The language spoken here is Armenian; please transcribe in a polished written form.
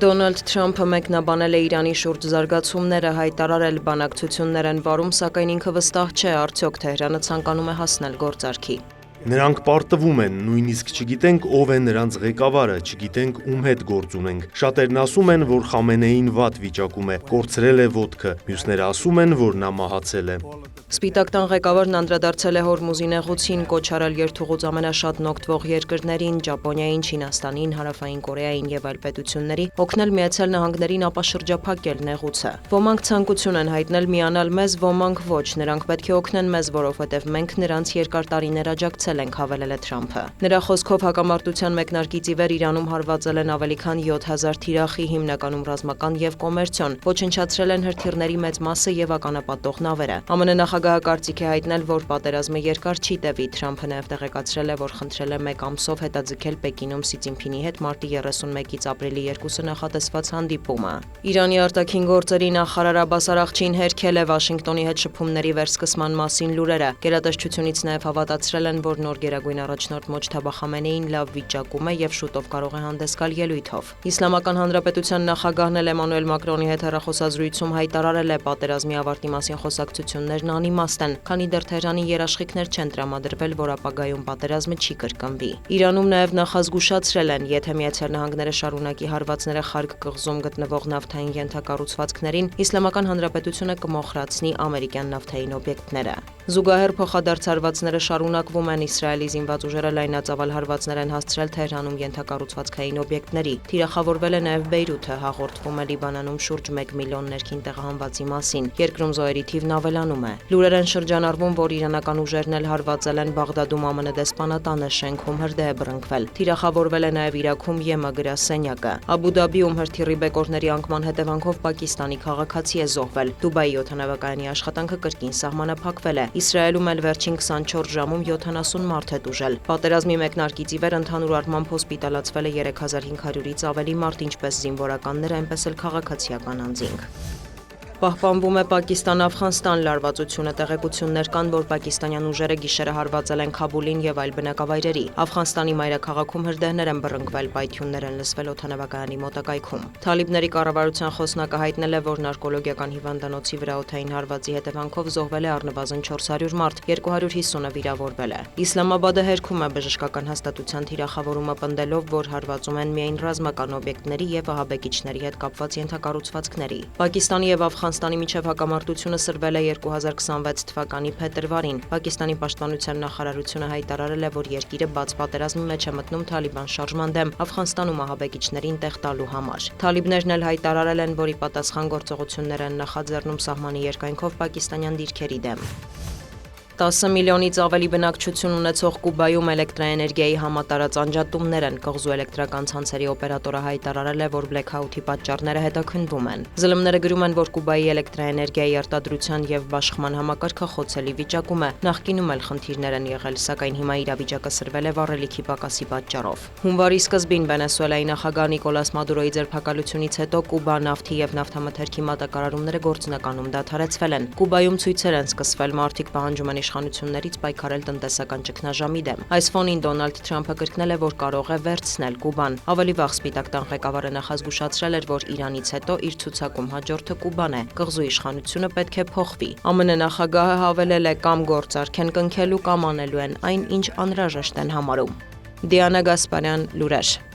Դոնալդ Թրամփը մեկնաբանել է Իրանի շուրջ զարգացումները, հայտարարել բանակցություններ են վարում, սակայն ինքը վստահ չէ, արդյոք Թեհրանը ցանկանում է հասնել գործարքի։ Նրանք պարտվում են, նույնիսկ չգիտենք ով է նրանց ղեկավարը, չգիտենք ում հետ գործ ունենք։ Շատերն ասում են, որ Խամենեին վատ վիճակում է, կորցրել է ոտքը, մյուսները ասում են, որ նա մահացել է։ Սպիտակ տան ղեկավարն անդրադարձել է Հորմուզի նեղուցին, կոչ արել երթուղուց ամենաշատն օգտվող երկրներին՝ Ճապոնիային, Չինաստանին, Հարավային Կորեային եւ այլ պետությունների, օգնել Միացյալ Նահանգներին ապաշրջափակել նեղուցը։ Ոմանք ցանկություն են հայտնել միանալ մեզ, ոմանք ոչ, նրանք պետք է օգնեն մեզ, որովհետեւ մենք նրանց երկար տարիներ աջակցել ենք, հավելել է Թրամփը։ Նրա խոսքով հակամարտության մեկնարկից ի վեր Իրանում հարվածել են ավելի քան 7000 թիրախի, հիմնականում ռազմական եւ կոմերցիոն, ոչնչացրել են հրթիռների մեծ մասը եւ ականապատող նավերը։ ԱՄՆ նախագահը կարծիք է հայտնել, որ պատերազմը երկար չի տևի։ Թրամփը նաև տեղեկացրել է, որ խնդրել է 1 ամսով հետաձգել Պեկինում Սի Ցզինփինի հետ մարտի 31-ից ապրիլի 2-ը նախատեսված հանդիպումը։ Իրանի արտաքին գործերի նախարար Աբբաս Արաղչին հերքել է Վաշինգտոնի հետ շփումների վերսկսման մասին լուրերը։ Գերատեսչությունից նաև հավատացրել են, որ նոր գերագույն առաջնորդ Մոջթաբա Խամենեին լավ վիճակում է եւ շուտով կարող է հանդես գալ ելույթով։ Իսլամական Հանրապետության նախագահն էլ Էմանուել Մակրոնի հետ հեռախոսազրույցում հայտարարել է, պատերազմի ավարտի մասին խոսակցություններն անիմաստ են, քանի դեռ Թեհրանի երաշխիքներ չեն տրամադրվել, որ ապագայում պատերազմը չի կրկնվի։ Իրանում նաև նախազգուշացրել են, եթե Միացյալ Նահանգները շարունակի հարվածները Խարգ կղզում գտնվող նավթային ենթակառուցվածքներին, Իսլամական Հանրապետությունը կմոխրացնի ամերիկյան նավթային օբյեկտները։ Զուգահեռ փոխադարձ հարվածները շարունակվում են։ Իսրայելի զինված ուժերը լայնածավալ հարվածներ են հասցրել Թեհրանում ենթակառուցվածքային օբյեկտների։ Թիրախավորվել է նաև Բեյրութը, հաղորդվում է Լիբանանում շուրջ 1 միլիոն ներքին տեղահանվածի մասին։ Երկրում զոհերի թիվն ավելանում է։ Լուրեր են շրջանառվում, որ իրանական ուժերն էլ հարվածել են Բաղդադում ԱՄՆ դեսպանատանը, շենքում հրդեհ է բռնկվել։ Թիրախավորվել է նաև Իրաքում ԵՄ գրասենյակը։ Աբու Դաբիում հրթիռի բեկորների անկման հետևանքով Պակիստանի քաղաքացի է զոհվել։ Դուբայի օդանավակայանի աշխատանքը կրկին սահմանափակվել է։ Իսրայելում էլ վերջին 24 ժամում 70 մարդ է տուժել։ Պատերազմի մեկնարկից ի վեր ընդհանուր առմամբ հոսպիտալացվել է 3500-ից ավելի մարդ, ինչպես զինվորականներ, այնպես էլ քաղաքացիական անձինք։ Պահպանվում է Պակիստան-Աֆղանստան լարվածությունը, տեղեկություններ կան, որ պակիստանյան ուժերը գիշերը հարվածել են Քաբուլին եւ այլ բնակավայրերի։ Աֆղանստանի մայրաքաղաքում հրդեհներ են բռնկվել, պայթյուններ են լսվել օդանավակայանի մոտակայքում։ Թալիբների կառավարության խոսնակը հայտնել է, որ նարկոլոգիական հիվանդանոցի վրա օդային հարվածի հետևանքով զոհվել է առնվազն 400 մարդ, 250-ը վիրավորվել է։ Իսլամաբադը հերքում է բժշկական հաստատության թիրախավորումը, պնդելով, որ հարվածում են միայն ռազմական օբյեկտների եւ ահաբեկիչների հետ կապված ենթակառուցվածքների։ Պակիստանի եւ Աֆղանստանի միջև հակամարտությունը սրվել է 2026 թվականի փետրվարին։ Պակիստանի պաշտպանության նախարարությունը հայտարարել է, որ երկիրը բաց պատերազմի մեջ է մտնում Թալիբան շարժման դեմ Աֆղանստանում ահաբեկիչներին տեղ տալու համար։ Թալիբներն էլ հայտարարել են, որ ի պատասխան գործողություններ են նախաձեռնում սահմանի երկայնքով պակիստանյան դիրքերի դեմ։ 10 միլիոնից ավելի բնակչություն ունեցող Կուբայում էլեկտրաէներգիայի համատարած անջատումներ են։ Կղզու էլեկտրական ցանցերի օպերատորը հայտարարել է, որ բլեքաութի պատճառները հետաքննվում են։ ԶԼՄ-ները գրում են, որ Կուբայի էլեկտրաէներգիայի արտադրության եւ բաշխման համակարգը խոցելի վիճակում է։ Նախկինում էլ խնդիրներ են եղել, սակայն հիմա իրավիճակը սրվել է վառելիքի պակասի պատճառով։ Հունվարի սկզբին Վենեսուելայի նախագահ Նիկոլաս Մադուրոյի ձերբակալությունից հետո Կուբա նավթի եւ նավթամթերքի մատակարարումները գործնականում դադարեցվել են։ Կուբայում ցույցեր են սկսվել, մարդիկ պահանջում են իշխանություններից պայքարել տնտեսական ճգնաժամի դեմ։ Այս ֆոնին Դոնալդ Թրամփը կրկնել է, որ կարող է վերցնել Կուբան։ Ավելի վաղ Սպիտակ տան ղեկավարը նախազգուշացրել էր, որ Իրանից հետո իր ցուցակում հաջորդը Կուբան է։ Կղզու իշխանությունը պետք է փոխվի։ ԱՄՆ նախագահը հավելել է, կամ գործարք են կնքելու, կամ անելու են այն, ինչ անհրաժեշտ են համարում։ Դիանա Գասպարյան, լուրեր։